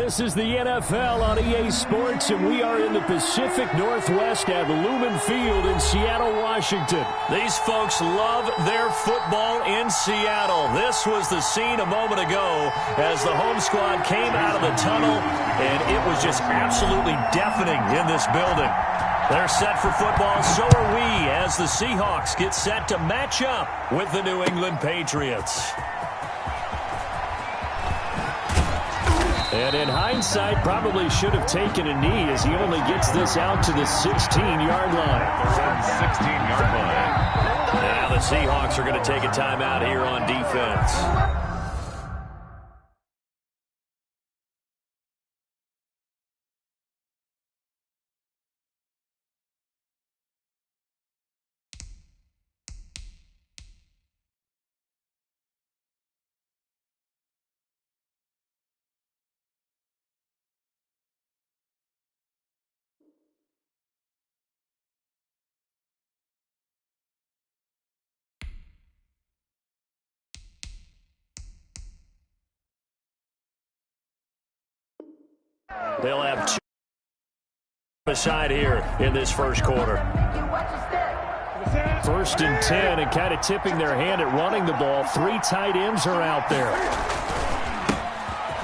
This is the NFL on EA Sports, and we are in the Pacific Northwest at Lumen Field in Seattle, Washington. These folks love their football in Seattle. This was the scene a moment ago as the home squad came out of the tunnel, and it was just absolutely deafening in this building. They're set for football, so are we, as the Seahawks get set to match up with the New England Patriots. And in hindsight, probably should have taken a knee as he only gets this out to the 16-yard line. 16-yard line. Now the Seahawks are going to take a timeout here on defense. They'll have two aside here in this first quarter. 1st and 10, and kind of tipping their hand at running the ball. 3 tight ends are out there.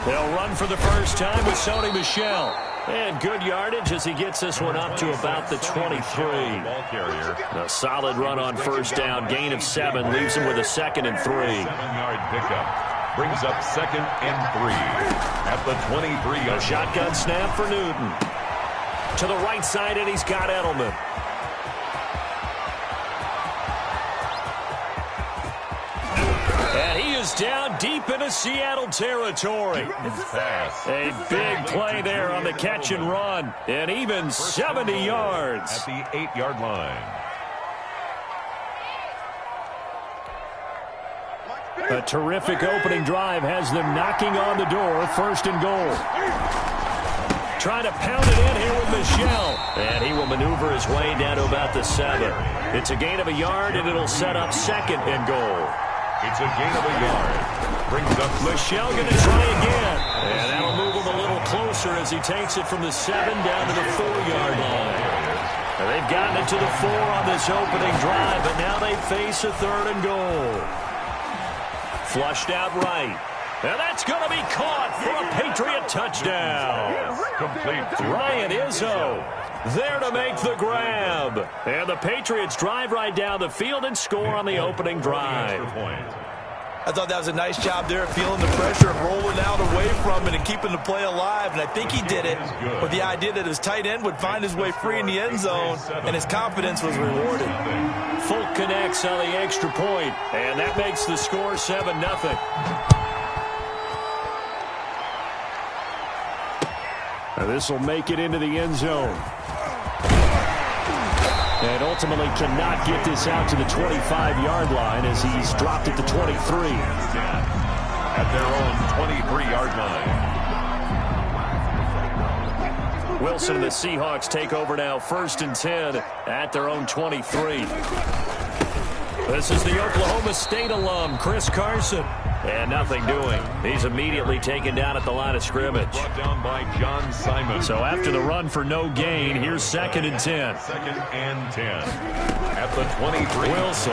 They'll run for the first time with Sony Michel. And good yardage as he gets this one up to about the 23. A solid run on first down. Gain of 7 leaves him with a 2nd and 3. 7-yard pickup. Brings up 2nd and 3 at the 23-yard. A shotgun snap for Newton. To the right side, and he's got Edelman. And he is down deep into Seattle territory. A big play there on the catch and run. And even 70 yards. At the 8-yard line. A terrific opening drive has them knocking on the door. 1st and goal. Trying to pound it in here with Michel. And he will maneuver his way down to about the 7. It's a gain of a yard, and it'll set up 2nd and goal. It's a gain of a yard. Brings up Michel going to try again. And that'll move him a little closer as he takes it from the 7 down to the 4-yard line. And they've gotten it to the 4 on this opening drive, but now they face a 3rd and goal. Flushed out right. And that's going to be caught for a Patriot touchdown. complete. Ryan Izzo there to make the grab. And the Patriots drive right down the field and score on the opening drive. I thought that was a nice job there, feeling the pressure and rolling out away from it and keeping the play alive. And I think he did it with the idea that his tight end would find his way free in the end zone, and his confidence was rewarded. Folk connects on the extra point, and that makes the score 7-0. This will make it into the end zone. And ultimately cannot get this out to the 25-yard line as he's dropped at the 23. At their own 23-yard line. Wilson and the Seahawks take over now, 1st and 10 at their own 23. This is the Oklahoma State alum, Chris Carson. And nothing doing. He's immediately taken down at the line of scrimmage. Brought down by John Simon. So after the run for no gain, here's 2nd and 10. 2nd and 10. At the 23. Wilson.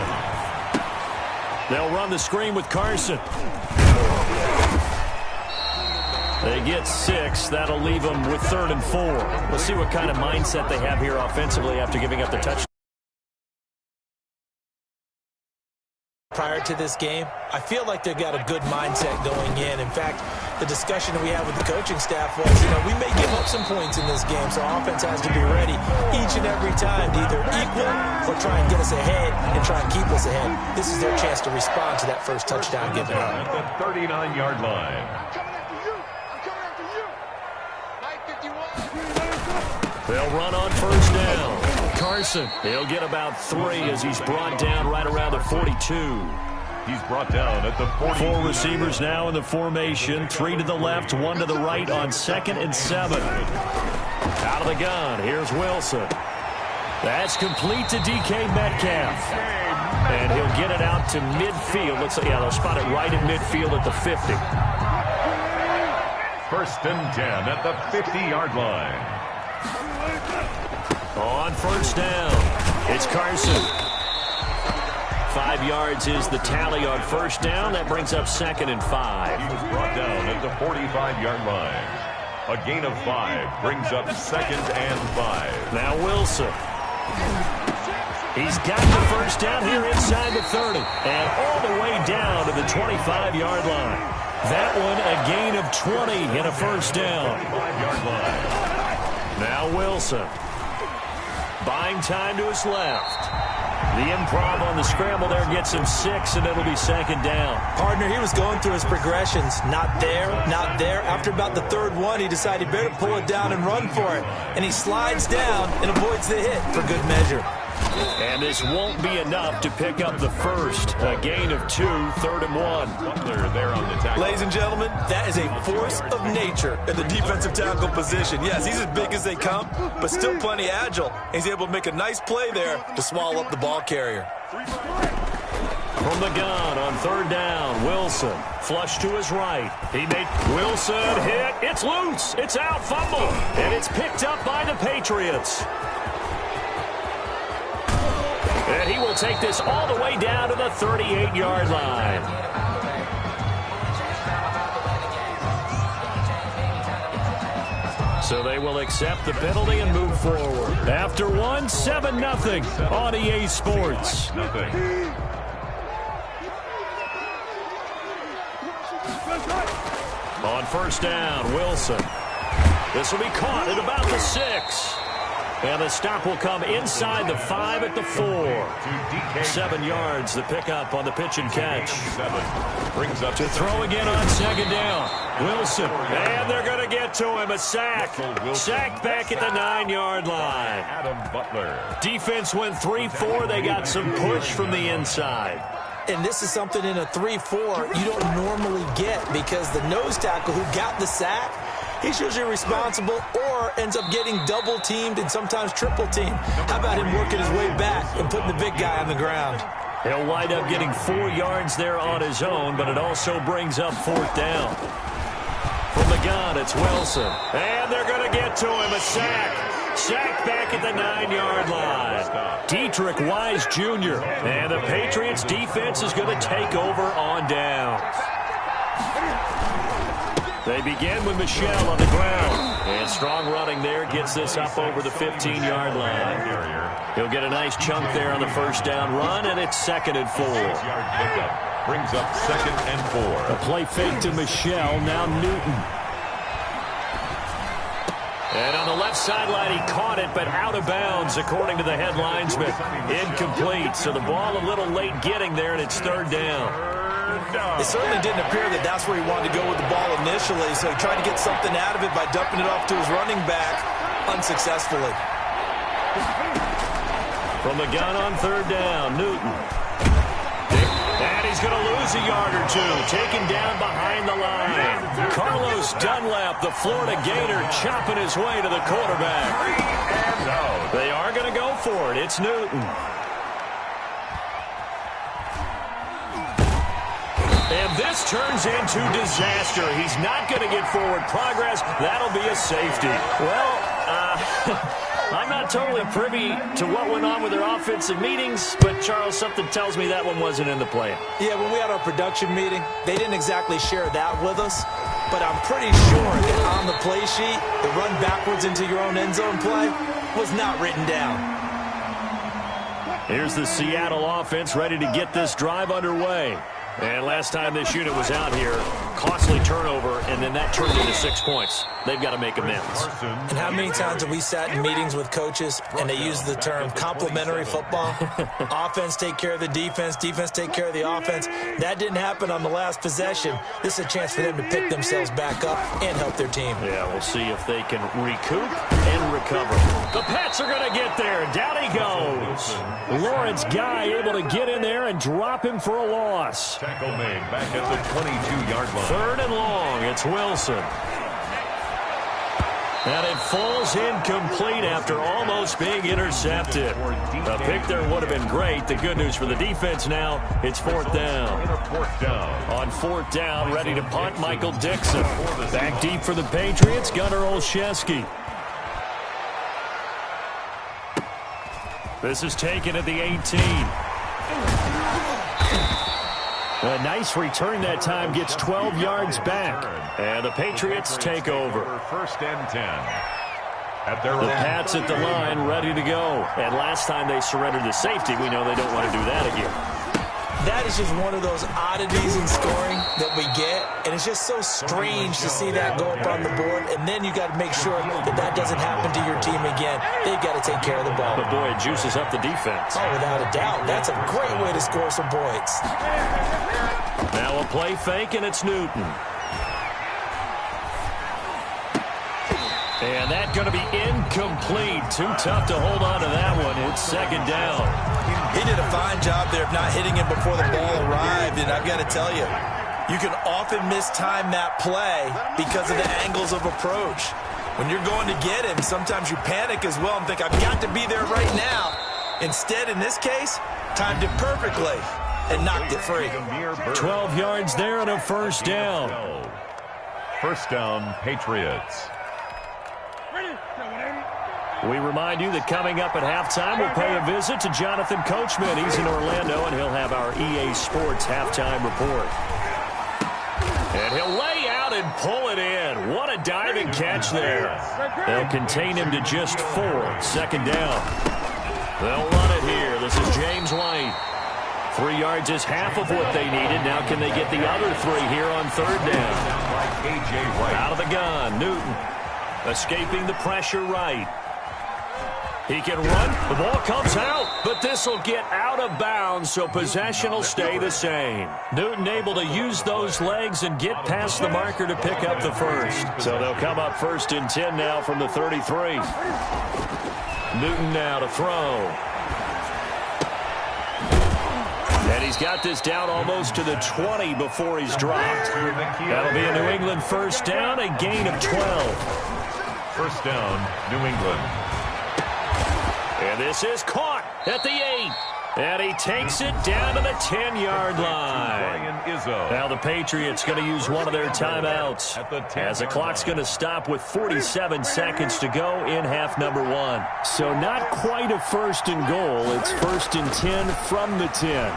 They'll run the screen with Carson. They get 6. That'll leave them with 3rd and 4. We'll see what kind of mindset they have here offensively after giving up the touchdown. Prior to this game, I feel like they've got a good mindset going in. In fact, the discussion that we had with the coaching staff was, we may give up some points in this game, so our offense has to be ready each and every time to either equal or try and get us ahead and try and keep us ahead. This is their chance to respond to that first touchdown given up. At the 39-yard line. They'll run on 1st down. Carson, he'll get about 3 as he's brought down right around the 42. He's brought down at the 40. 4 receivers now in the formation. 3 to the left, 1 to the right on 2nd and 7. Out of the gun, here's Wilson. That's complete to DK Metcalf. And he'll get it out to midfield. Looks like, they'll spot it right in midfield at the 50. first and 10 at the 50-yard line. On first down, it's Carson. 5 yards is the tally on first down. That brings up 2nd and 5. He was brought down at the 45-yard line. A gain of 5 brings up 2nd and 5. Now Wilson. He's got the first down here inside the 30. And all the way down to the 25-yard line. That one a gain of 20 and a first down. 25-yard line. Now Wilson. Buying time to his left. The improv on the scramble there gets him 6, and it'll be 2nd down. Partner, he was going through his progressions. Not there, not there. After about the 3rd one, he decided he better pull it down and run for it. And he slides down and avoids the hit for good measure. And this won't be enough to pick up the first. A gain of 2, 3rd and 1. Butler there on the tackle. Ladies and gentlemen, that is a force of nature in the defensive tackle position. Yes, he's as big as they come, but still plenty agile. He's able to make a nice play there to swallow up the ball carrier. From the gun on 3rd down, Wilson. Flush to his right. He made Wilson hit. It's loose. It's out. Fumble. And it's picked up by the Patriots. And he will take this all the way down to the 38-yard line. So they will accept the penalty and move forward. After one, 7-0 on EA Sports. On first down, Wilson. This will be caught at about the 6. And the stop will come inside the 5 at the 4. 7 yards, the pickup on the pitch and catch. Brings up to throw again on 2nd down. Wilson. And they're going to get to him. A sack. Sacked back at the 9-yard line. Adam Butler. Defense went 3-4. They got some push from the inside. And this is something in a 3-4 you don't normally get because the nose tackle who got the sack, he's usually responsible or ends up getting double-teamed and sometimes triple-teamed. How about him working his way back and putting the big guy on the ground? He'll wind up getting 4 yards there on his own, but it also brings up 4th down. From the gun, it's Wilson. And they're going to get to him. A sack. Sacked back at the 9-yard line. Dietrich Wise Jr. And the Patriots defense is going to take over on downs. They begin with Michel on the ground. And strong running there gets this up over the 15-yard line. He'll get a nice chunk there on the first down run, and it's 2nd and 4. 6-yard pickup brings up 2nd and 4. A play fake to Michel, now Newton. And on the left sideline, he caught it, but out of bounds, according to the head linesman. Incomplete, so the ball a little late getting there, and it's 3rd down. It certainly didn't appear that that's where he wanted to go with the ball initially, so he tried to get something out of it by dumping it off to his running back unsuccessfully. From the gun on 3rd down, Newton. And he's going to lose a yard or 2, taken down behind the line. Carlos Dunlap, the Florida Gator, chopping his way to the quarterback. They are going to go for it. It's Newton. And this turns into disaster. He's not going to get forward progress. That'll be a safety. Well, I'm not totally privy to what went on with their offensive meetings, but, Charles, something tells me that one wasn't in the plan. Yeah, when we had our production meeting, they didn't exactly share that with us, but I'm pretty sure that on the play sheet, the run backwards into your own end zone play was not written down. Here's the Seattle offense ready to get this drive underway. And last time this unit was out here, costly turnover, and then that turned into 6 points. They've got to make amends. And how many times have we sat in meetings with coaches and they use the term complementary football? Offense take care of the defense, defense take care of the offense. That didn't happen on the last possession. This is a chance for them to pick themselves back up and help their team. Yeah, we'll see if they can recoup and recover. The Pats are going to get there. Down he goes. Lawrence Guy able to get in there and drop him for a loss. Tackle made back at the 22-yard line. 3rd and long. It's Wilson. And it falls incomplete after almost being intercepted. A pick there would have been great. The good news for the defense now, it's fourth down. On fourth down, ready to punt, Michael Dixon. Back deep for the Patriots, Gunnar Olszewski. This is taken at the 18. A nice return that time, gets 12 yards back. And the Patriots take over. First and 10. The Pats at the line, ready to go. And last time they surrendered the safety, we know they don't want to do that again. That is just one of those oddities in scoring that we get, and it's just so strange to see that go up on the board, and then you got to make sure that that doesn't happen to your team again. They've got to take care of the ball. But, boy, it juices up the defense. Oh, without a doubt. That's a great way to score some points. Now a play fake, and it's Newton. And that's going to be incomplete. Too tough to hold on to that one. It's second down. He did a fine job there of not hitting him before the ball arrived, and I've got to tell you, you can often mistime that play because of the angles of approach. When you're going to get him, sometimes you panic as well and think, I've got to be there right now. Instead, in this case, timed it perfectly and knocked it free. 12 yards there and a first down. First down, Patriots. We remind you that coming up at halftime, we'll pay a visit to Jonathan Coachman. He's in Orlando, and he'll have our EA Sports halftime report. And he'll lay out and pull it in. What a diving catch there. They'll contain him to just 4. Second down. They'll run it here. This is James White. 3 yards is half of what they needed. Now can they get the other 3 here on third down? Out of the gun, Newton. Escaping the pressure right. He can run. The ball comes out, but this will get out of bounds, so possession will stay the same. Newton able to use those legs and get past the marker to pick up the first. So they'll come up first and 10 now from the 33. Newton now to throw. And he's got this down almost to the 20 before he's dropped. That'll be a New England first down, a gain of 12. First down, New England. And this is caught at the 8. And he takes it down to the 10-yard line. Now the Patriots going to use one of their timeouts, as the clock's going to stop with 47 seconds to go in half number 1. So not quite a first and goal. It's first and 10 from the 10.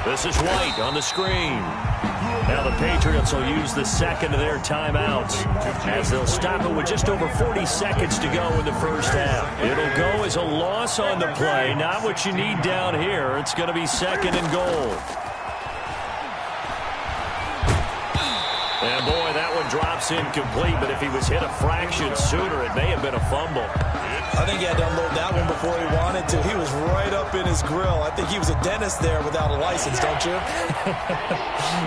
This is White on the screen. Now the Patriots will use the second of their timeouts, as they'll stop it with just over 40 seconds to go in the first half. It'll go as a loss on the play, not what you need down here. It's going to be second and goal. And boy, that one drops incomplete, but if he was hit a fraction sooner, it may have been a fumble. I think he had to unload that one before he wanted to. He was right up in his grill. I think he was a dentist there without a license, don't you?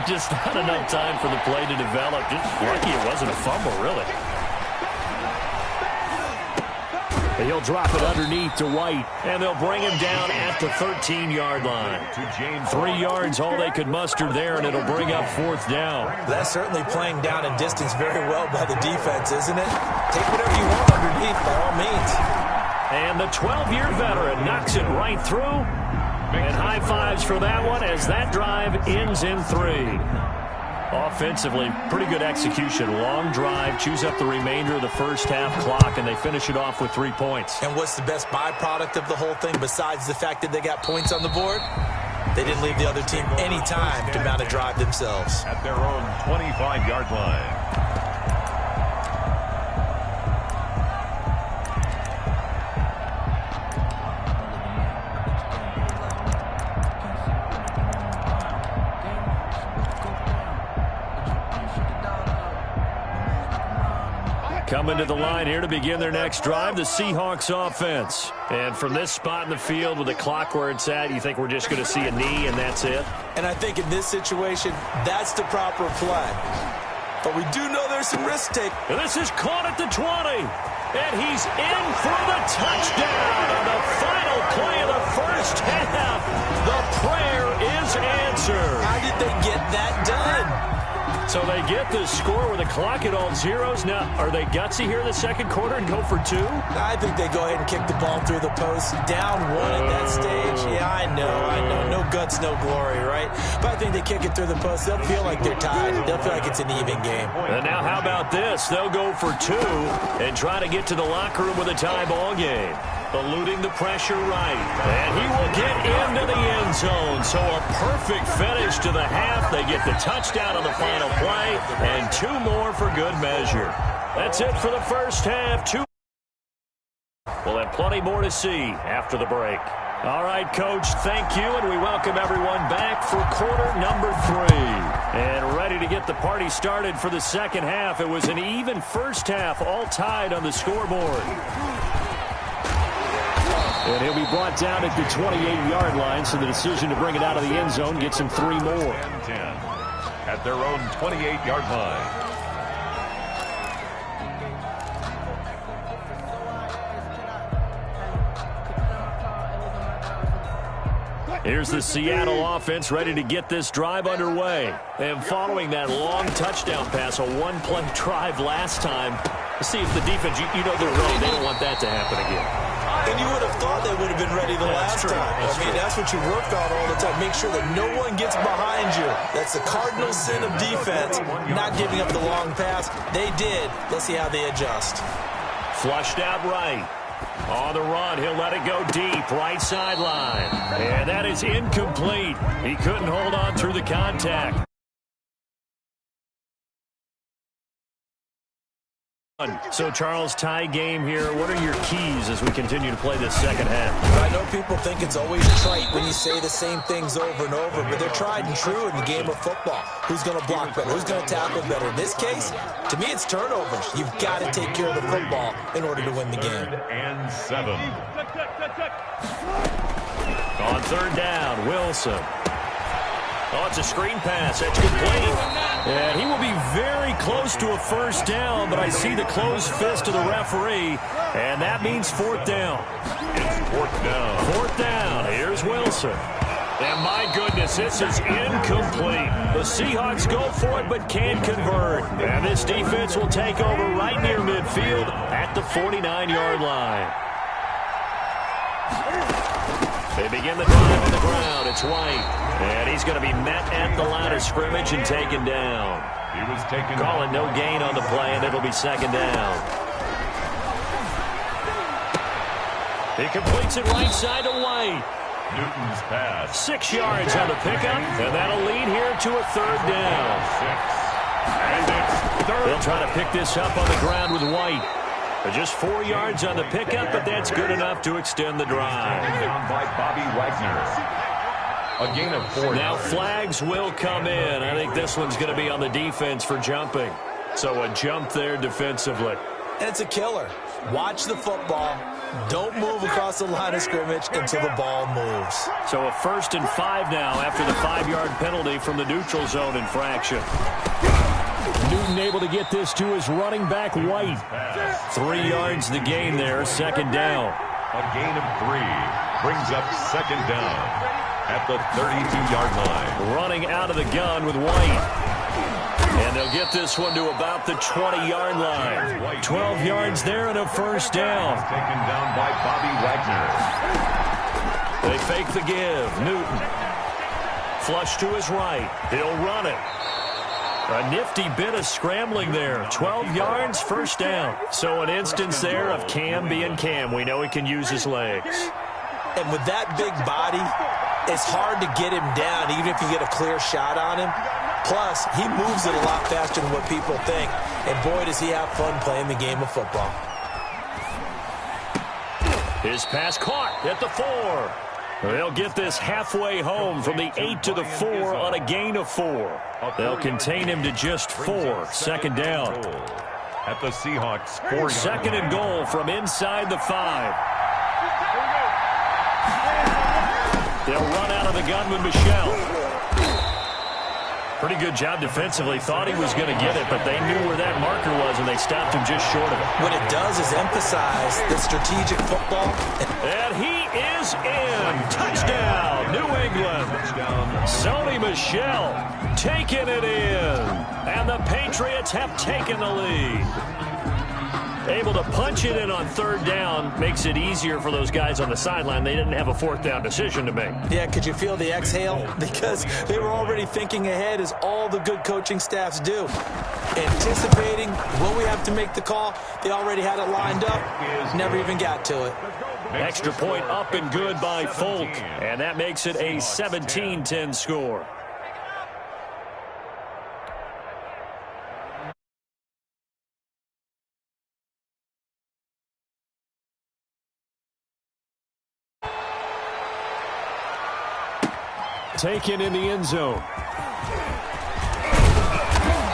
Just not enough time for the play to develop. Just lucky it wasn't a fumble, really. He'll drop it underneath to White, and they'll bring him down at the 13-yard line. 3 yards, all they could muster there, and it'll bring up fourth down. That's certainly playing down in distance very well by the defense, isn't it? Take whatever you want underneath, by all means. And the 12-year veteran knocks it right through. And high fives for that one as that drive ends in 3. Offensively, pretty good execution. Long drive, chews up the remainder of the first half clock, and they finish it off with 3 points. And what's the best byproduct of the whole thing besides the fact that they got points on the board? They didn't leave the other team any time to mount a drive themselves. At their own 25-yard line. Coming to the line here to begin their next drive, the Seahawks offense. And from this spot in the field with the clock where it's at, you think we're just going to see a knee and that's it? And I think in this situation, that's the proper play. But we do know there's some risk take. And this is caught at the 20. And he's in for the touchdown on the final play of the first half. The prayer is answered. How did they get that done? So they get the score with the clock at all zeros. Now, are they gutsy here in the second quarter and go for two? I think they go ahead and kick the ball through the post. Down one at that stage. Yeah, I know. No guts, no glory, right? But I think they kick it through the post. They'll feel like they're tied. They'll feel like it's an even game. And now how about this? They'll go for two and try to get to the locker room with a tie ball game. Eluding the pressure right. And he will get into the end zone. So a perfect finish to the half. They get the touchdown on the final play. And two more for good measure. That's it for the first half. We'll have plenty more to see after the break. All right, Coach, thank you. And we welcome everyone back for quarter number 3. And ready to get the party started for the second half. It was an even first half, all tied on the scoreboard. And he'll be brought down at the 28-yard line, so the decision to bring it out of the end zone gets him 3 more. 10 at their own 28-yard line. Here's the Seattle offense ready to get this drive underway. And following that long touchdown pass, a one-play drive last time, let's see if the defense, you know they're ready. They don't want that to happen again. And you would have thought they would have been ready the last time. That's what you work on all the time. Make sure that no one gets behind you. That's the cardinal sin of defense, not giving up the long pass. They did. Let's see how they adjust. Flushed out right. On the run, he'll let it go deep, right sideline. And that is incomplete. He couldn't hold on through the contact. So, Charles, tie game here. What are your keys as we continue to play this second half? I know people think it's always trite when you say the same things over and over, but they're tried and true in the game of football. Who's going to block better? Who's going to tackle better? In this case, to me, it's turnovers. You've got to take care of the football in order to win the game. 3rd and 7. On 3rd down, Wilson. Oh, it's a screen pass. That's complete. And he will be very close to a first down, but I see the closed fist of the referee, and that means 4th down. It's 4th down. 4th down. Here's Wilson. And my goodness, this is incomplete. The Seahawks go for it, but can't convert. And this defense will take over right near midfield at the 49-yard line. They begin the drive on the ground. It's White. And he's going to be met at the line of scrimmage and taken down. He was taken. Calling no gain on the play, and it'll be 2nd down. He completes it right side to White. Newton's pass. 6 yards on the pickup, and that'll lead here to a 3rd down. 6. And it's 3rd. They'll try to pick this up on the ground with White. Just 4 yards on the pickup, but that's good enough to extend the drive. Down by Bobby Wagner. A gain of 4. Now flags will come in. I think this one's going to be on the defense for jumping. So a jump there defensively. And it's a killer. Watch the football. Don't move across the line of scrimmage until the ball moves. So a 1st and 5 now after the 5-yard penalty from the neutral zone infraction. Newton able to get this to his running back, White. 3 yards the gain there, 2nd down. A gain of 3 brings up 2nd down at the 32-yard line. Running out of the gun with White. And they'll get this one to about the 20-yard line. 12 yards there and a 1st down. Taken down by Bobby Wagner. They fake the give. Newton. Flush to his right. He'll run it. A nifty bit of scrambling there. 12 yards, 1st down. So an instance there of Cam being Cam. We know he can use his legs. And with that big body, it's hard to get him down, even if you get a clear shot on him. Plus, he moves it a lot faster than what people think. And boy, does he have fun playing the game of football. His pass caught at the 4. They'll get this halfway home from the 8 to the 4 on a gain of 4. They'll contain him to just 4. 2nd down. At the Seahawks 4. 2nd and goal from inside the 5. They'll run out of the gun with Michel. Pretty good job defensively. Thought he was going to get it, but they knew where that marker was, and they stopped him just short of it. What it does is emphasize the strategic football. And he is in. Touchdown, New England. Sony Michel taking it in. And the Patriots have taken the lead. Able to punch it in on third down makes it easier for those guys on the sideline. They didn't have a fourth down decision to make. Yeah, could you feel the exhale? Because they were already thinking ahead, as all the good coaching staffs do. Anticipating, will we have to make the call? They already had it lined up. Never even got to it. Extra point up and good by Folk. And that makes it a 17-10 score. Taken in the end zone.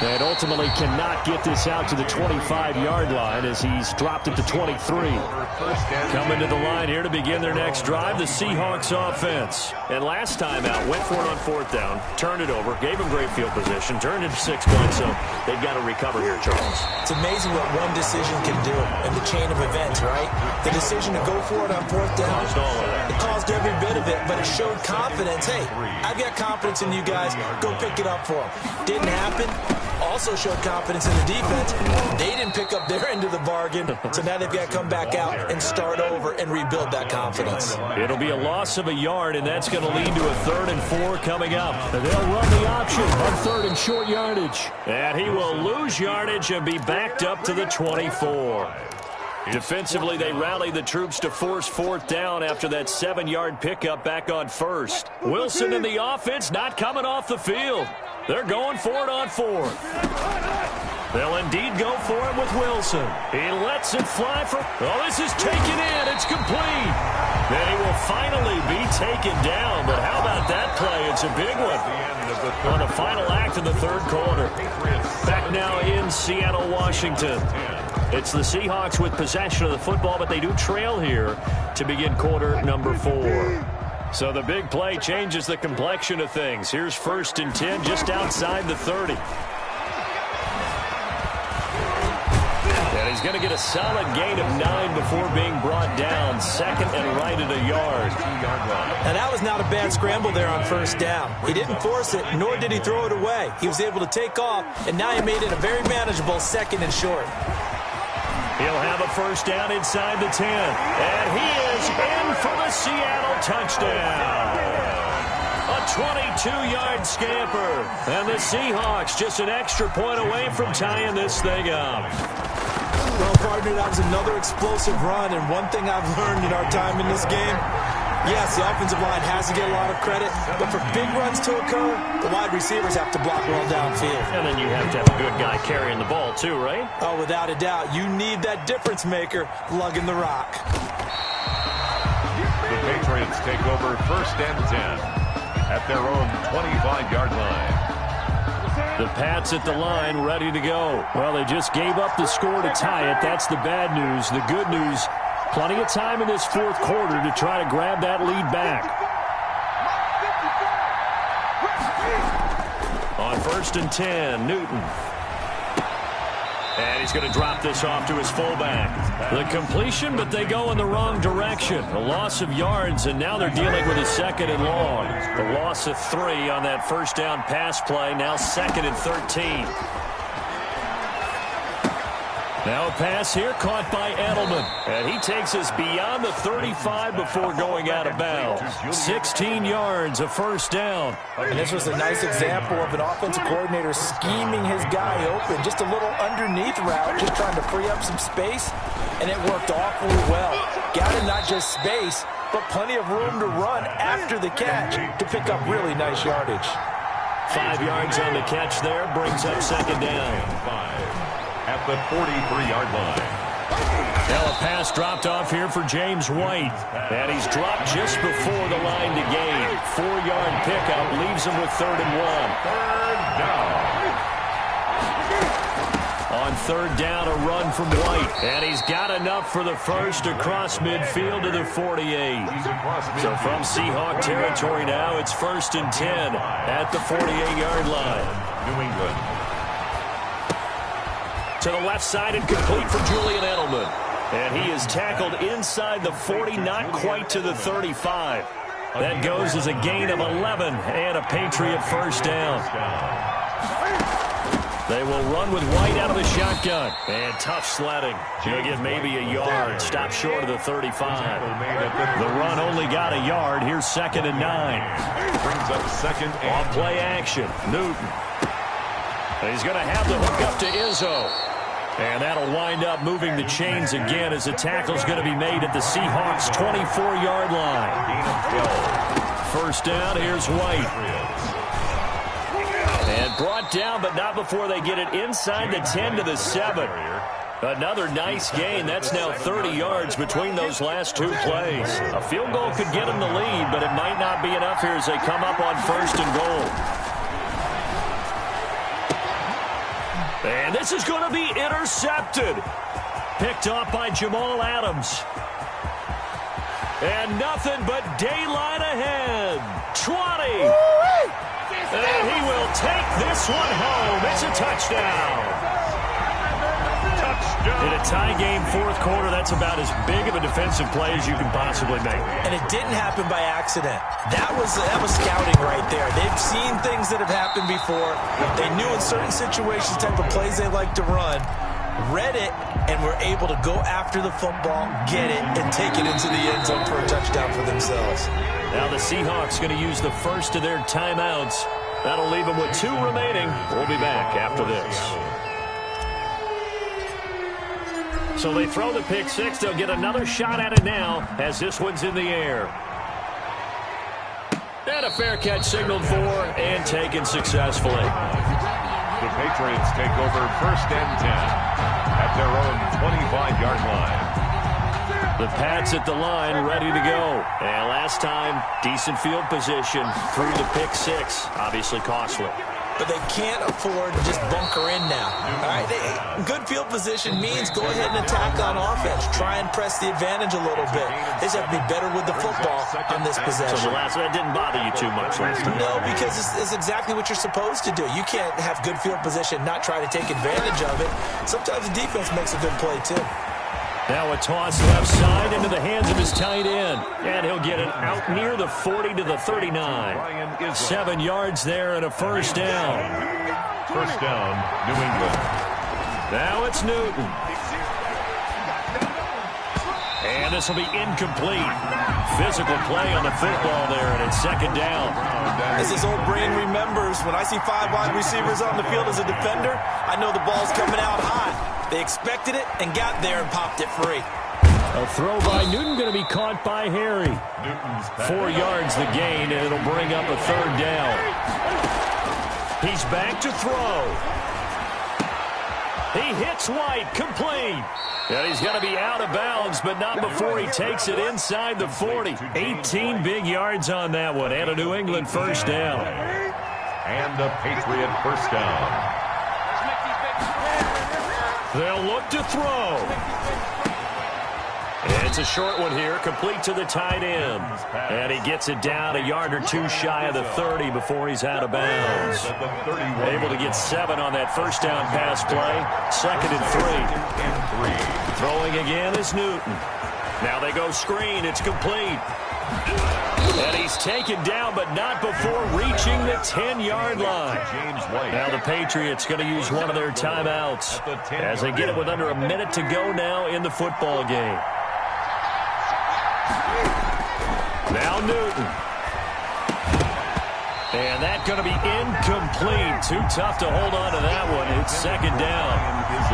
And ultimately cannot get this out to the 25-yard line as he's dropped it to 23. Coming to the line here to begin their next drive, the Seahawks offense. And last time out, went for it on fourth down, turned it over, gave him great field position, turned it 6 points, so they've got to recover here, Charles. It's amazing what one decision can do in the chain of events, right? The decision to go for it on fourth down, it caused every bit of it, but it showed confidence. Hey, I've got confidence in you guys. Go pick it up for them. Didn't happen. Also showed confidence in the defense. They didn't pick up their end of the bargain, so now they've got to come back out and start over and rebuild that confidence. It'll be a loss of a yard, and that's going to lead to a 3rd and 4 coming up. And they'll run the option on 3rd and short yardage. And he will lose yardage and be backed up to the 24. Defensively, they rallied the troops to force fourth down after that 7-yard pickup back on first. Wilson in the offense not coming off the field. They're going for it on fourth. They'll indeed go for it with Wilson. He lets it fly for... Oh, this is taken in. It's complete. Then he will finally be taken down. But how about that play? It's a big one. On the final act of the third quarter. Back now in Seattle, Washington. It's the Seahawks with possession of the football, but they do trail here to begin quarter number 4. So the big play changes the complexion of things. Here's 1st and 10 just outside the 30. And he's going to get a solid gain of 9 before being brought down. 2nd and right at a yard. And that was not a bad scramble there on 1st down. He didn't force it, nor did he throw it away. He was able to take off, and now he made it a very manageable 2nd and short. He'll have a 1st down inside the 10. And he is in for the Seattle touchdown. A 22-yard scamper. And the Seahawks just an extra point away from tying this thing up. Well, partner, that was another explosive run. And one thing I've learned in our time in this game, yes, the offensive line has to get a lot of credit, but for big runs to occur, the wide receivers have to block well downfield. And then you have to have a good guy carrying the ball too, right? Oh, without a doubt. You need that difference maker lugging the rock. The Patriots take over 1st and 10 at their own 25-yard line. The Pats at the line, ready to go. Well, they just gave up the score to tie it. That's the bad news. The good news, plenty of time in this 4th quarter to try to grab that lead back. On 1st and 10, Newton. And he's going to drop this off to his fullback. The completion, but they go in the wrong direction. A loss of yards, and now they're dealing with a 2nd and long. The loss of 3 on that 1st down pass play, now 2nd and 13. Now a pass here caught by Edelman. And he takes us beyond the 35 before going out of bounds. 16 yards, a 1st down. And this was a nice example of an offensive coordinator scheming his guy open. Just a little underneath route, just trying to free up some space. And it worked awfully well. Got him not just space, but plenty of room to run after the catch to pick up really nice yardage. 5 yards on the catch there, brings up 2nd down. At the 43-yard line. Now a pass dropped off here for James White. And he's dropped just before the line to gain. 4-yard pickup leaves him with 3rd and 1. 3rd down. On On third down, a run from White. And he's got enough for the first across midfield to the 48. So from Seahawk territory now, it's 1st and 10 at the 48-yard line. New England. To the left side and complete for Julian Edelman. And he is tackled inside the 40, not quite to the 35. That goes as a gain of 11 and a Patriot first down. They will run with White out of the shotgun. And tough sledding. He'll get maybe a yard. Stop short of the 35. The run only got a yard. Here's 2nd and 9. Brings up 2nd and off play action. Newton. And he's going to have the hook up to Izzo. And that'll wind up moving the chains again as the tackle's going to be made at the Seahawks' 24-yard line. First down, here's White. And brought down, but not before they get it inside the 10 to the 7. Another nice gain. That's now 30 yards between those last two plays. A field goal could get them the lead, but it might not be enough here as they come up on 1st and goal. And this is going to be intercepted. Picked off by Jamal Adams. And nothing but daylight ahead. 20. And he will take this one home. It's a touchdown. In a tie game, 4th quarter, that's about as big of a defensive play as you can possibly make. And it didn't happen by accident. That was scouting right there. They've seen things that have happened before. They knew in certain situations type of plays they like to run, read it, and were able to go after the football, get it, and take it into the end zone for a touchdown for themselves. Now the Seahawks going to use the first of their timeouts. That'll leave them with 2 remaining. We'll be back after this. So they throw the pick 6. They'll get another shot at it now as this one's in the air. And a fair catch signaled for and taken successfully. The Patriots take over 1st and 10 at their own 25-yard line. The Pats at the line, ready to go. And last time, decent field position through the pick 6. Obviously costly. But they can't afford to just bunker in now. All right, good field position means go ahead and attack on offense. Try and press the advantage a little bit. They just have to be better with the football on this possession. So the last one didn't bother you too much last time? No, because it's exactly what you're supposed to do. You can't have good field position, not try to take advantage of it. Sometimes the defense makes a good play, too. Now a toss left side into the hands of his tight end. And he'll get it out near the 40 to the 39. 7 yards there and a first down. First down, New England. Now it's Newton. And this will be incomplete. Physical play on the football there, and it's 2nd down. As his old brain remembers, when I see 5 wide receivers on the field as a defender, I know the ball's coming out hot. They expected it and got there and popped it free. A throw by Newton going to be caught by Harry. 4 yards the gain, and it'll bring up a 3rd down. He's back to throw. He hits White, complete. And he's going to be out of bounds, but not before he takes it inside the 40. 18 big yards on that one, and a New England first down. And a Patriot first down. They'll look to throw. It's a short one here, complete to the tight end. And he gets it down a yard or 2 shy of the 30 before he's out of bounds. Able to get 7 on that first down pass play. 2nd and 3. Throwing again is Newton. Now they go screen. It's complete. And he's taken down, but not before reaching the 10-yard line. Now the Patriots going to use one of their timeouts as they get it with under a minute to go now in the football game. Now Newton. And that's going to be incomplete. Too tough to hold on to that one. It's 2nd down.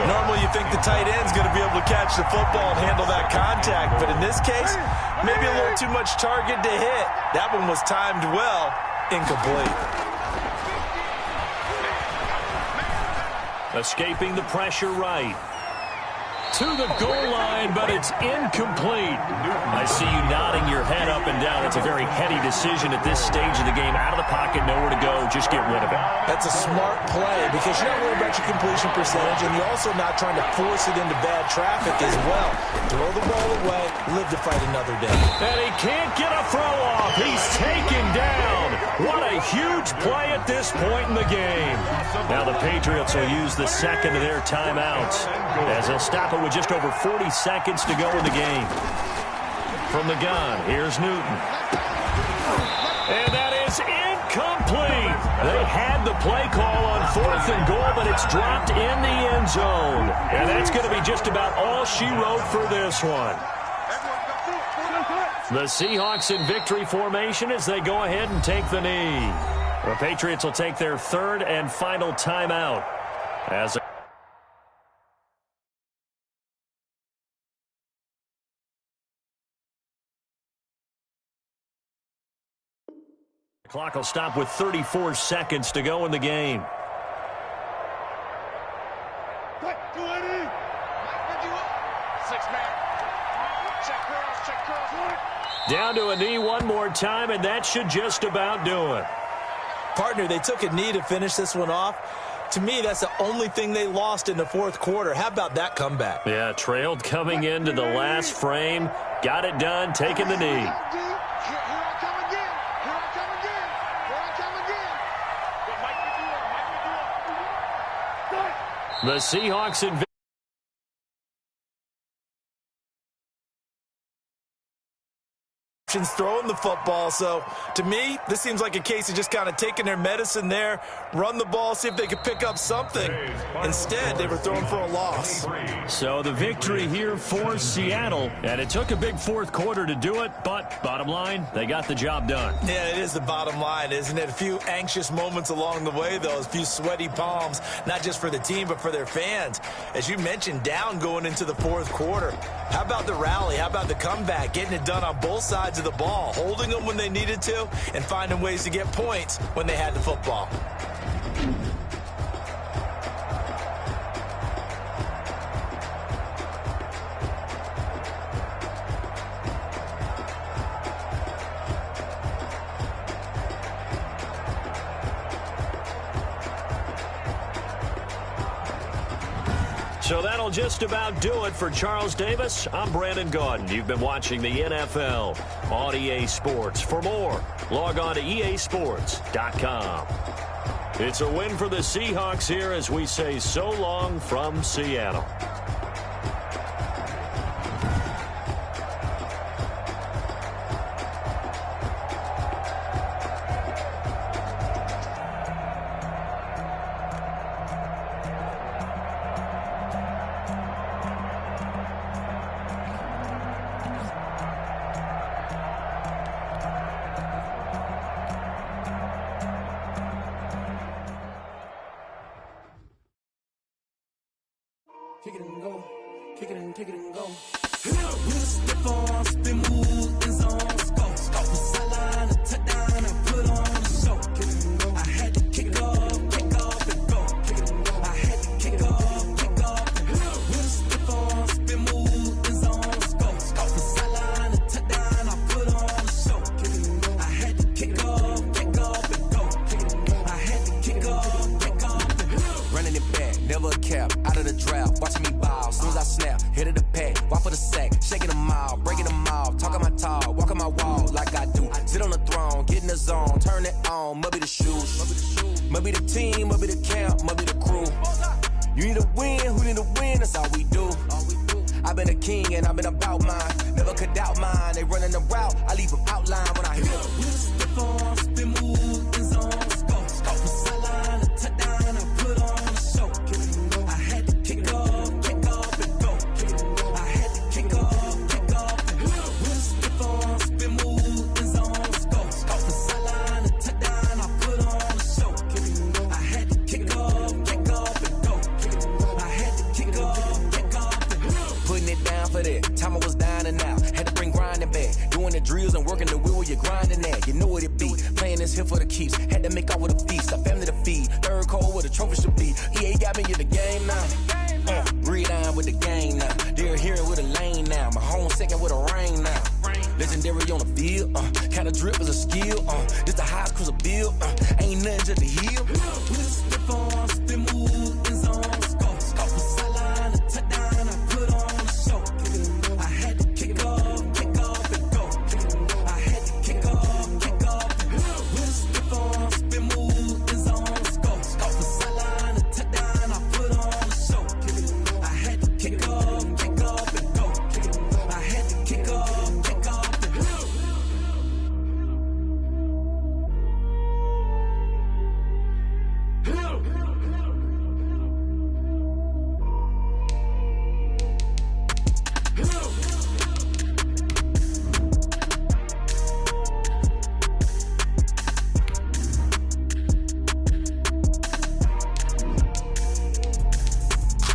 Normally you think the tight end's going to be able to catch the football and handle that contact, but in this case, maybe a little too much target to hit. That one was timed well. Incomplete. Escaping the pressure right. to the goal line, but it's incomplete. I see you nodding your head up and down. It's a very heady decision at this stage of the game. Out of the pocket, nowhere to go. Just get rid of it. That's a smart play because you're not worried about your completion percentage, and you're also not trying to force it into bad traffic as well. Throw the ball away, live to fight another day. And he can't get a throw off. He's taken down. What a huge play at this point in the game. Now the Patriots will use the second of their timeouts as they'll stop it with just over 40 seconds to go in the game. From the gun, here's Newton. And that is incomplete. They had the play call on 4th and goal, but it's dropped in the end zone. And that's going to be just about all she wrote for this one. The Seahawks in victory formation as they go ahead and take the knee. The Patriots will take their third and final timeout. As the clock will stop with 34 seconds to go in the game. Down to a knee one more time, and that should just about do it. Partner, they took a knee to finish this one off. To me, that's the only thing they lost in the fourth quarter. How about that comeback? Yeah, trailed coming into the last frame. Got it done, taking the knee. The Seahawks in throwing the football. So to me, this seems like a case of just kind of taking their medicine there, run the ball, see if they could pick up something. Instead, they were throwing for a loss. So the victory here for Seattle, and it took a big fourth quarter to do it, but bottom line, they got the job done. Yeah, it is the bottom line, isn't it? A few anxious moments along the way, though, a few sweaty palms, not just for the team, but for their fans. As you mentioned, down going into the fourth quarter. How about the rally? How about the comeback? Getting it done on both sides of the ball, holding them when they needed to, and finding ways to get points when they had the football. So that'll just about do it for Charles Davis. I'm Brandon Gaudin. You've been watching the NFL on EA Sports. For more, log on to easports.com. It's a win for the Seahawks here as we say so long from Seattle. Kick it and go, kick it and go. We'll step on, spin, move, in zone, go. From sideline to touchdown, I put on the show. Kick it and go. I had to kick off and go. Kick it and go. I had to kick off and go. We'll step on, spin, move, in zone, go. From sideline to touchdown, I put on the show. Kick it and go. I had to kick off and go. Kick it and go. I had to kick off and go. Running it back, never a cap, out of the draft. Watching me ball, soon as I snap, hit of the pack, walk for the sack, shaking them all, breaking them all, talking my talk, walking my wall like I do. Sit on the throne, get in the zone, turn it on, must be the shoes, must be the team, must be the camp, must be the crew. You need to win, who need to win, that's all we do. I've been a king and I've been about mine, never could doubt mine. They running the route, I leave them outline when I hear them. We'll step on, spin, move, in zone, go. From sideline to touchdown, I put on the show. I had to kick off and go. I had to kick off and go. We'll step on, spin, move, in zone, go. From sideline to touchdown, I put on the show. I had to kick off and go. I had to kick off and go. Putting it down for that. Time I was down and out. Had to bring grinding back. Doing the drills and working the wheel where you're grinding at. You know what it be. Playing this here for the keeps. Had to make off with a feast. A family to feed. Third cold where the trophy should be. EA got me in the game now. Read on with the game now. They're here with a lane now. My home second with a rain now. Legendary on the field. Kinda drip is a skill. This the highest cruiser bill. Ain't nothing just to heal. Step on, spin move, in zone, scope. Scope for sideline, a touchdown. I put on the show. I had to kick off and go. I had to kick off and go. Step on, spin move, in zone, scope. Scope for sideline, a touchdown. I put on the show. I had to kick off and go. I had to kick off and go.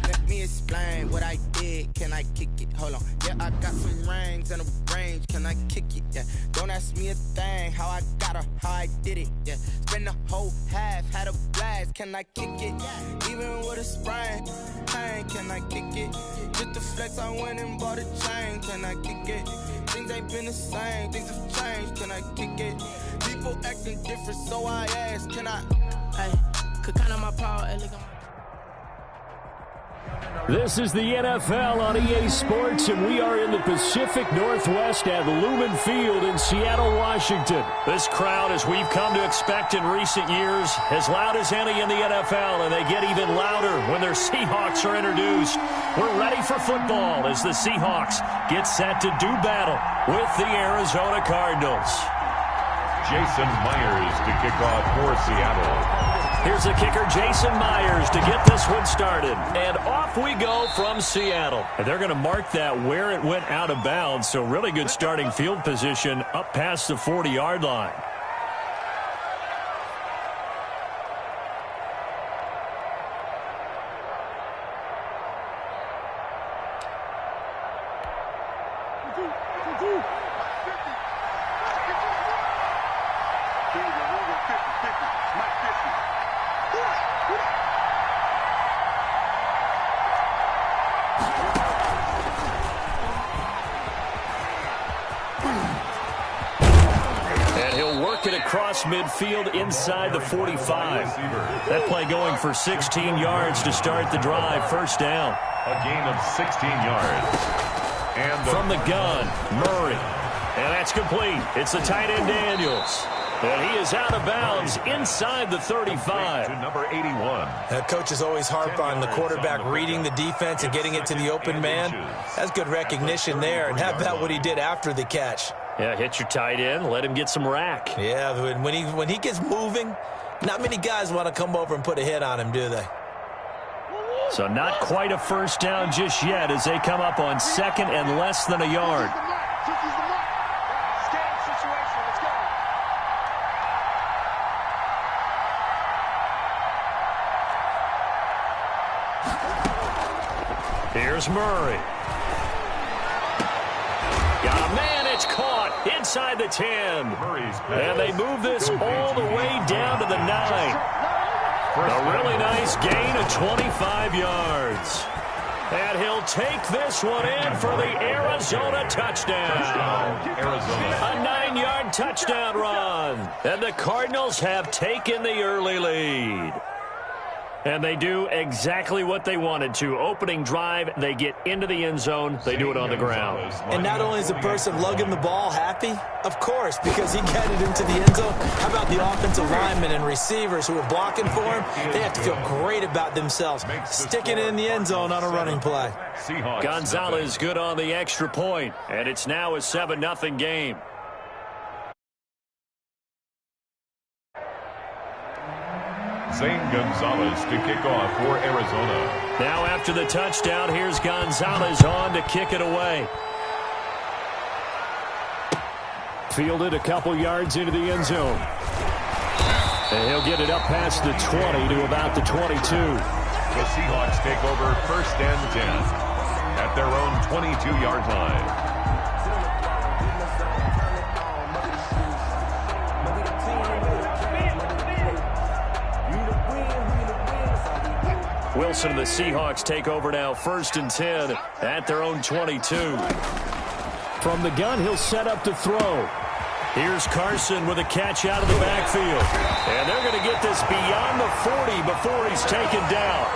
Let me explain what I did. Can I kick it? Hold on. Yeah, I got some rings and a range. Can I kick it? Yeah. Don't ask me a thing. How I got her, how I did it. Yeah. Spend the whole half, had a blast. Can I kick it? Even with a sprain. Pain, can I kick it? Just the flex, I went and bought a chain. Can I kick it? Things ain't been the same. Things have changed. Can I kick it? People acting different, so I asked. Can I? Hey, could count on my power. Hey, look at my. This is the NFL on EA Sports, and we are in the Pacific Northwest at Lumen Field in Seattle, Washington. This crowd, as we've come to expect in recent years, as loud as any in the NFL, and they get even louder when their Seahawks are introduced. We're ready for football as the Seahawks get set to do battle with the Arizona Cardinals. Jason Myers to kick off for Seattle. Here's the kicker, Jason Myers, to get this one started. And off we go from Seattle. And they're going to mark that where it went out of bounds, so really good starting field position up past the 40-yard line. Across midfield inside the 45. That play going for 16 yards to start the drive. First down. A gain of 16 yards. And from the gun, Murray. And that's complete. It's the tight end Daniels. And he is out of bounds inside the 35. To number 81. Coaches always harp on the quarterback reading the defense and getting it to the open man. That's good recognition there. And how about what he did after the catch? Yeah, hit your tight end, let him get some rack. Yeah, when he gets moving, not many guys want to come over and put a hit on him, do they? So not quite a first down just yet as they come up on second and less than a yard. Here's Murray. Got a man, it's caught inside the 10. And they move this all the way down to the 9. A really nice gain of 25 yards. And he'll take this one in for the Arizona touchdown. A 9-yard touchdown run. And the Cardinals have taken the early lead. And they do exactly what they wanted to. Opening drive, they get into the end zone. They do it on the ground. And not only is the person lugging the ball happy, of course, because he got it into the end zone. How about the offensive linemen and receivers who are blocking for him? They have to feel great about themselves, sticking it in the end zone on a running play. Gonzalez good on the extra point, and it's now a 7-0 game. Zane Gonzalez to kick off for Arizona. Now after the touchdown, here's Gonzalez on to kick it away. Fielded a couple yards into the end zone. And he'll get it up past the 20 to about the 22. The Seahawks take over first and 10 at their own 22-yard line. Will Wilson and the Seahawks take over now, 1st and 10 at their own 22. From the gun, he'll set up to throw. Here's Carson with a catch out of the backfield. And they're going to get this beyond the 40 before he's taken down.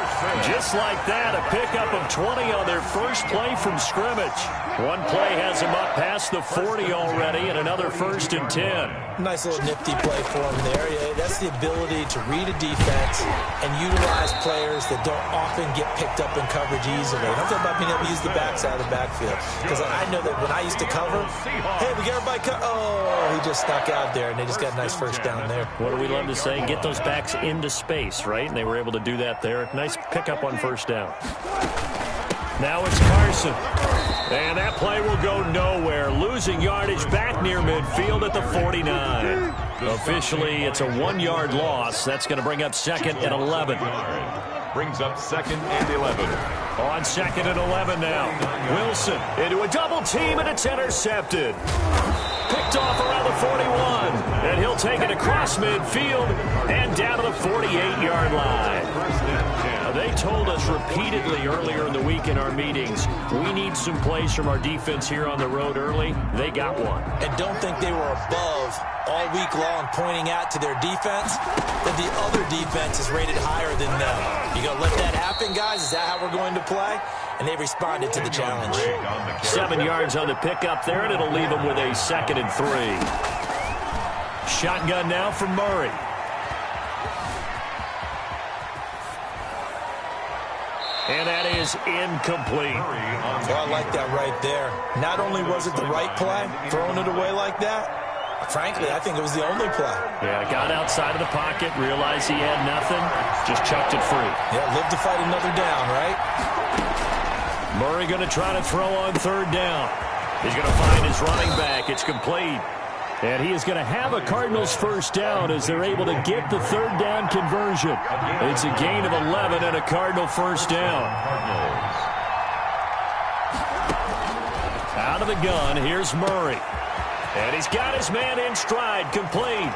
Just like that, a pickup of 20 on their first play from scrimmage. One play has him up past the 40 already, and another 1st and 10. Nice little nifty play for him there. Yeah, that's the ability to read a defense and utilize players that don't often get picked up in coverage easily. I'm talking about being able to use the backside of the backfield. Because I know that when I used to cover, hey, we got everybody he just stuck out there, and they just got a nice first down there. What do we love to say? Get those backs into space, right? And they were able to do that there. Nice pickup on 1st down. Now it's Carson. And that play will go nowhere. Losing yardage back near midfield at the 49. Officially, it's a 1-yard loss. That's going to bring up 2nd and 11. Brings up 2nd and 11. On 2nd and 11 now. Wilson into a double team, and it's intercepted. Picked off around the 41. And he'll take it across midfield and down to the 48-yard line. They told us repeatedly earlier in the week in our meetings, we need some plays from our defense here on the road early. They got one. And don't think they were above all week long pointing out to their defense that the other defense is rated higher than them. You going to let that happen, guys? Is that how we're going to play? And they responded to the challenge. 7 yards on the pickup there, and it'll leave them with a 2nd and 3. Shotgun now for Murray. And that is incomplete. Well, I like that right there. Not only was it the right play, throwing it away like that, frankly, I think it was the only play. Yeah, got outside of the pocket, realized he had nothing, just chucked it free. Yeah, live to fight another down, right? Murray going to try to throw on 3rd down. He's going to find his running back. It's complete. And he is going to have a Cardinals 1st down as they're able to get the 3rd down conversion. It's a gain of 11 and a Cardinal 1st down. Out of the gun, here's Murray. And he's got his man in stride, complete.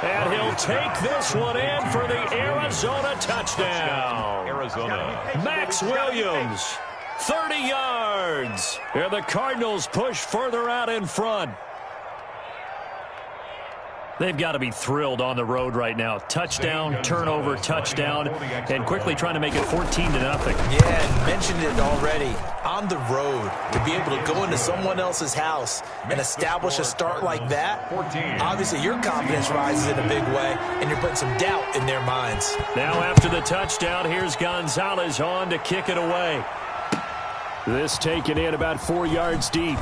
And he'll take this one in for the Arizona touchdown. Arizona. Max Williams, 30 yards. And the Cardinals push further out in front. They've got to be thrilled on the road right now. Touchdown, turnover, touchdown, and quickly trying to make it 14-0. Yeah, and mentioned it already. On the road, to be able to go into someone else's house and establish a start like that, obviously your confidence rises in a big way, and you're putting some doubt in their minds. Now after the touchdown, here's Gonzalez on to kick it away. This taken in about 4 yards deep.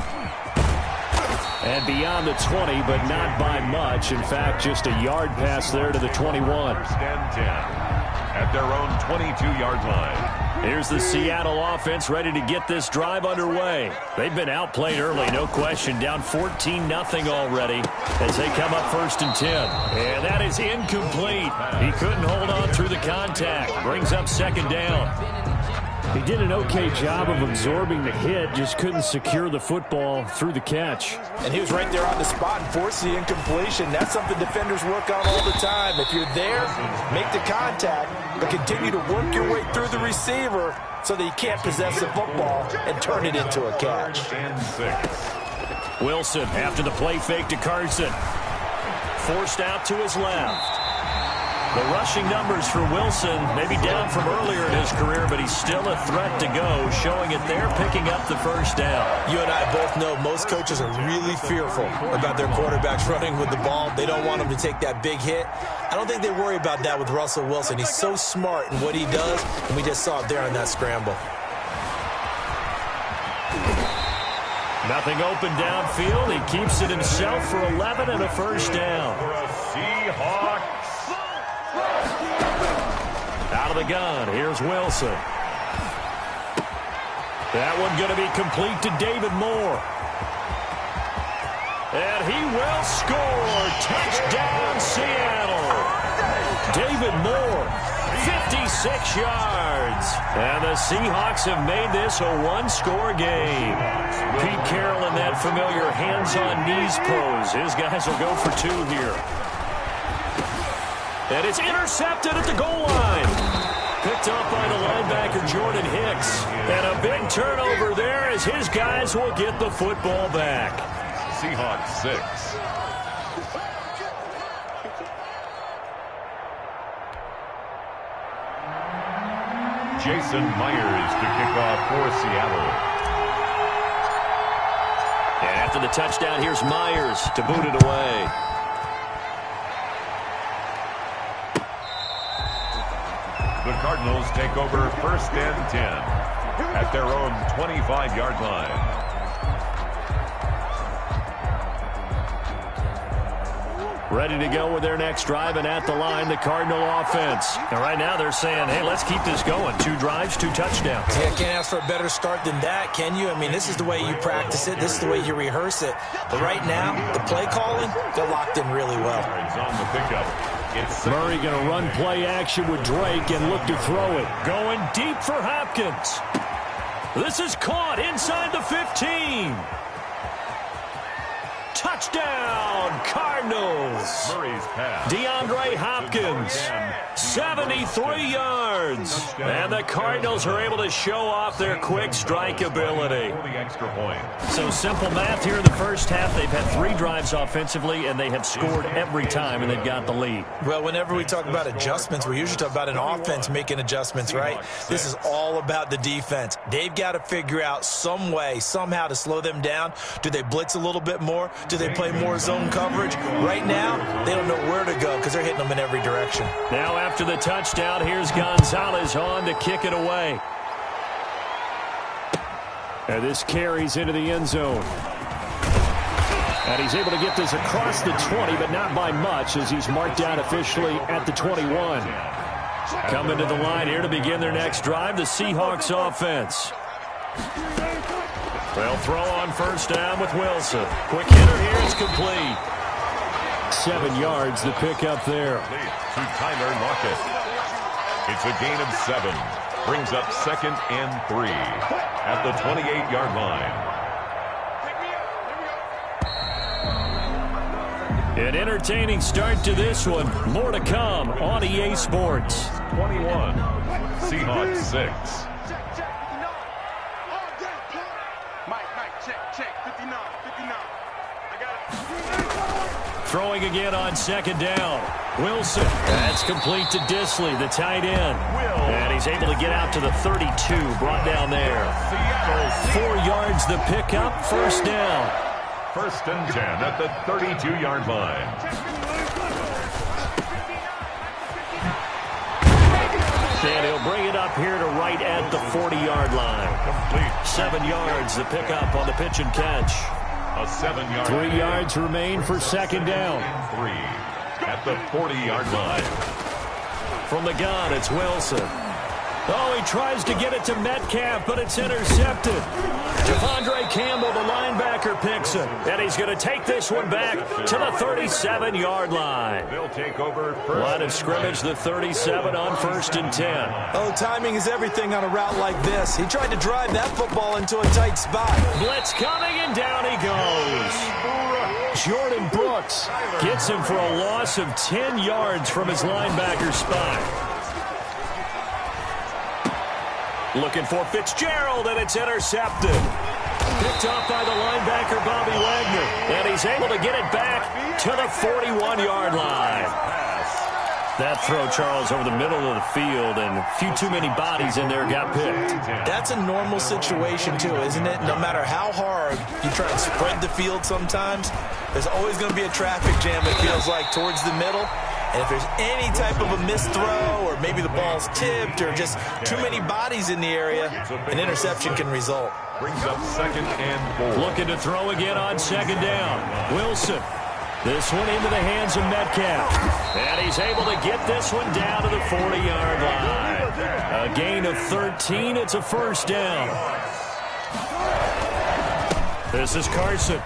And beyond the 20, but not by much. In fact, just a yard pass there to the 21. 1st and 10 at their own 22-yard line. Here's the Seattle offense ready to get this drive underway. They've been outplayed early, no question. Down 14-0 already as they come up 1st and 10. And that is incomplete. He couldn't hold on through the contact. Brings up 2nd down. He did an okay job of absorbing the hit, just couldn't secure the football through the catch. And he was right there on the spot and forced the incompletion. That's something defenders work on all the time. If you're there, make the contact, but continue to work your way through the receiver so that you can't possess the football and turn it into a catch. 1st and 6. Wilson after the play fake to Carson. Forced out to his left. The rushing numbers for Wilson may be down from earlier in his career, but he's still a threat to go, showing it there, picking up the 1st down. You and I both know most coaches are really fearful about their quarterbacks running with the ball. They don't want them to take that big hit. I don't think they worry about that with Russell Wilson. He's so smart in what he does, and we just saw it there on that scramble. Nothing open downfield. He keeps it himself for 11 and a 1st down. For a Seahawks. Out of the gun, here's Wilson. That one going to be complete to David Moore. And he will score. Touchdown, Seattle. David Moore, 56 yards. And the Seahawks have made this a one-score game. Pete Carroll in that familiar hands-on-knees pose. His guys will go for 2 here. And it's intercepted at the goal line. Picked up by the linebacker, Jordan Hicks. And a big turnover there as his guys will get the football back. Seahawks 6. Jason Myers to kick off for Seattle. And after the touchdown, here's Myers to boot it away. The Cardinals take over 1st and 10 at their own 25-yard line. Ready to go with their next drive, and at the line, the Cardinal offense. And right now they're saying, hey, let's keep this going. 2 drives, 2 touchdowns. Yeah, can't ask for a better start than that, can you? I mean, this is the way you practice it. This is the way you rehearse it. But right now, the play calling, they're locked in really well. On the pickup. Murray going to run play action with Drake and look to throw it. Going deep for Hopkins. This is caught inside the 15. Touchdown, Cardinals. Murray's pass. DeAndre Hopkins, 73 yards. And the Cardinals are able to show off their quick strike ability. The extra point. So simple math here in the first half. They've had 3 drives offensively, and they have scored every time, and they've got the lead. Well, whenever we talk about adjustments, we usually talk about an offense making adjustments, right? This is all about the defense. They've got to figure out some way, somehow to slow them down. Do they blitz a little bit more? Do they play more zone coverage? Right now, they don't know where to go because they're hitting them in every direction. Now after the touchdown, here's Gonzalez on to kick it away. And this carries into the end zone. And he's able to get this across the 20, but not by much as he's marked down officially at the 21. Coming to the line here to begin their next drive, the Seahawks offense. They'll throw on first down with Wilson. Quick hitter here is complete. 7 yards, the pickup there. To Tyler Lockett. It's a gain of 7. Brings up 2nd and 3 at the 28-yard line. An entertaining start to this one. More to come on EA Sports. 21. Seahawks 6. Throwing again on 2nd down. Wilson. That's complete to Disley, the tight end. And he's able to get out to the 32. Brought down there. 4 yards the pickup. First down. 1st and 10 at the 32-yard line. And he'll bring it up here to right at the 40-yard line. Complete. 7 yards the pickup on the pitch and catch. A 7-yard. 3 yards remain for 2nd down. 3 at the 40-yard line. From the gun, it's Wilson. Oh, he tries to get it to Metcalf, but it's intercepted. Javondre Campbell, the linebacker, picks it. And he's going to take this one back to the 37-yard line. They'll take over first. Line of scrimmage, the 37 on 1st and 10. Oh, timing is everything on a route like this. He tried to drive that football into a tight spot. Blitz coming, and down he goes. Jordan Brooks gets him for a loss of 10 yards from his linebacker spot. Looking for Fitzgerald, and it's intercepted. Picked off by the linebacker, Bobby Wagner. And he's able to get it back to the 41-yard line. That throw, Charles, over the middle of the field, and a few too many bodies in there got picked. That's a normal situation, too, isn't it? No matter how hard you try to spread the field sometimes, there's always going to be a traffic jam, it feels like, towards the middle. And if there's any type of a missed throw or maybe the ball's tipped or just too many bodies in the area, an interception can result. Brings up 2nd and 4. Looking to throw again on 2nd down. Wilson. This one into the hands of Metcalf. And he's able to get this one down to the 40-yard line. A gain of 13. It's a first down. This is Carson.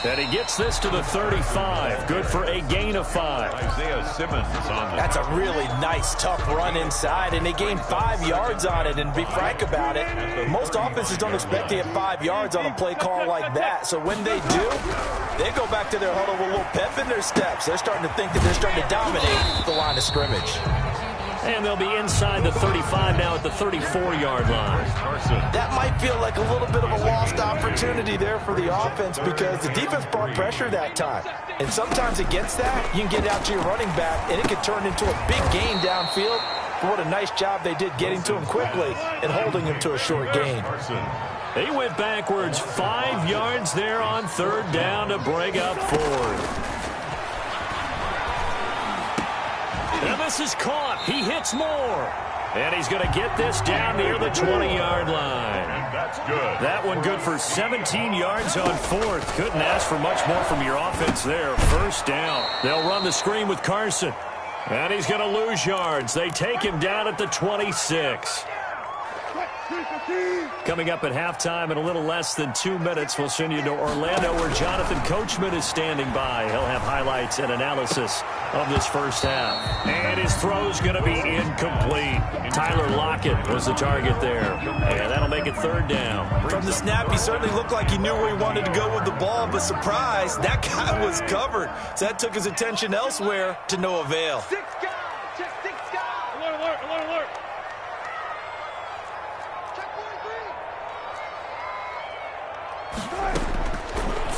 And he gets this to the 35. Good for a gain of 5. Isaiah Simmons on the. That's a really nice, tough run inside, and they gained 5 yards on it. And to be frank about it, most offenses don't expect to get 5 yards on a play call like that. So when they do, they go back to their huddle with a little pep in their steps. They're starting to think that they're starting to dominate the line of scrimmage. And they'll be inside the 35 now at the 34-yard line. That might feel like a little bit of a lost opportunity there for the offense because the defense brought pressure that time. And sometimes against that, you can get it out to your running back, and it could turn into a big gain downfield. But what a nice job they did getting to him quickly and holding him to a short gain. He went backwards 5 yards there on 3rd down to bring up 4th. And this is caught. He hits more. And he's going to get this down near the 20-yard line. And that's good. That one good for 17 yards on 4th. Couldn't ask for much more from your offense there. 1st down. They'll run the screen with Carson. And he's going to lose yards. They take him down at the 26. Coming up at halftime in a little less than 2 minutes, we'll send you to Orlando where Jonathan Coachman is standing by. He'll have highlights and analysis of this first half. And his throw's going to be incomplete. Tyler Lockett was the target there. And that'll make it 3rd down. From the snap, he certainly looked like he knew where he wanted to go with the ball, but surprise, that guy was covered. So that took his attention elsewhere to no avail.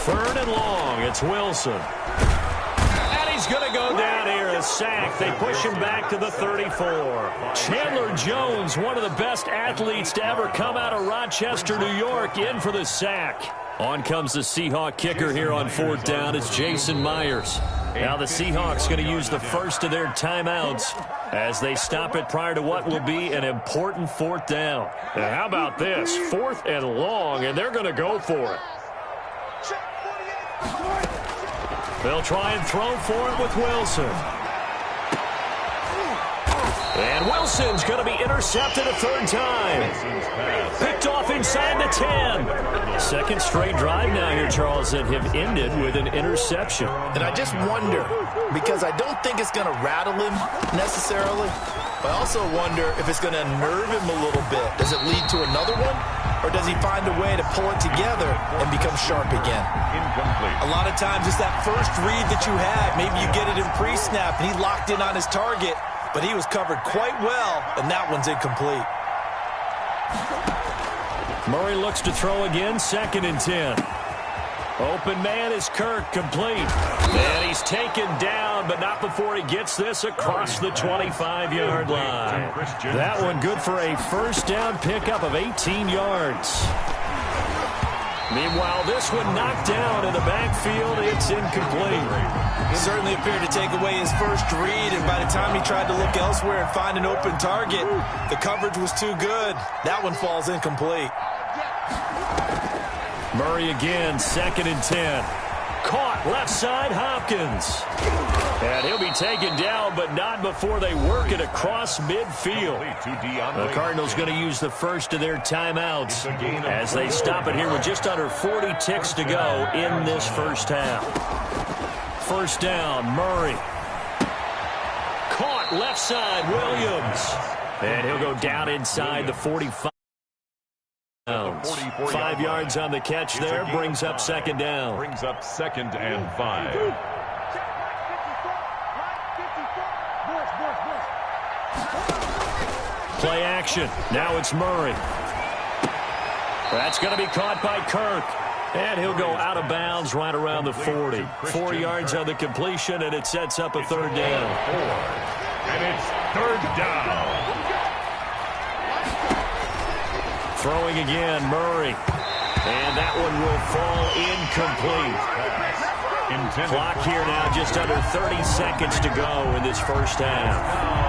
3rd and long. It's Wilson. And he's going to go down here. A sack. They push him back to the 34. Chandler Jones, one of the best athletes to ever come out of Rochester, New York, in for the sack. On comes the Seahawk kicker here on 4th down. It's Jason Myers. Now the Seahawks going to use the first of their timeouts as they stop it prior to what will be an important 4th down. And how about this? 4th and long, and they're going to go for it. They'll try and throw for it with Wilson. And Wilson's going to be intercepted a 3rd time. Picked off inside the 10. 2nd straight drive now here, Charles, that have ended with an interception. And I just wonder, because I don't think it's going to rattle him necessarily, but I also wonder if it's going to nerve him a little bit. Does it lead to another one? Or does he find a way to pull it together and become sharp again? Incomplete. A lot of times it's that first read that you had. Maybe you get it in pre-snap and he locked in on his target, but he was covered quite well, and that one's incomplete. Murray looks to throw again, 2nd and 10. Open man is Kirk, complete. And he's taken down, but not before he gets this across the 25-yard line. That one good for a 1st down pickup of 18 yards. Meanwhile, this one knocked down in the backfield. It's incomplete. He certainly appeared to take away his first read, and by the time he tried to look elsewhere and find an open target, the coverage was too good. That one falls incomplete. Murray again, 2nd and 10. Caught left side, Hopkins. And he'll be taken down, but not before they work it across midfield. The Cardinals going to use the first of their timeouts as they stop it here with just under 40 ticks to go in this first half. 1st down, Murray. Caught left side, Williams. And he'll go down inside the 45. 5 yards on the catch there, brings up 2nd down. Brings up 2nd and 5. Play action. Now it's Murray. That's going to be caught by Kirk. And he'll go out of bounds right around the 40. 4 yards on the completion, and it sets up a 3rd down. And it's 3rd down. Throwing again, Murray. And that one will fall incomplete. Clock here now, just under 30 seconds to go in this first half.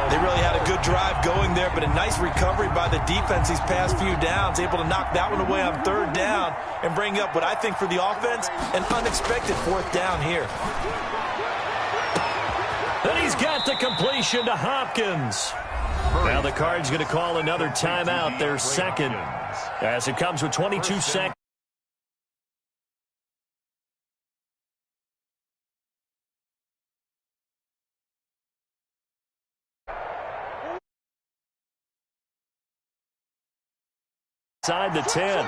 They really had a good drive going there, but a nice recovery by the defense these past few downs, able to knock that one away on 3rd down and bring up what I think for the offense, an unexpected 4th down here. And he's got the completion to Hopkins. Now the Cards going to call another timeout, their 2nd, as it comes with 22 seconds. Inside the 10.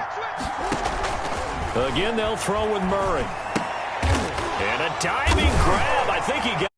Again, they'll throw with Murray. And a diving grab.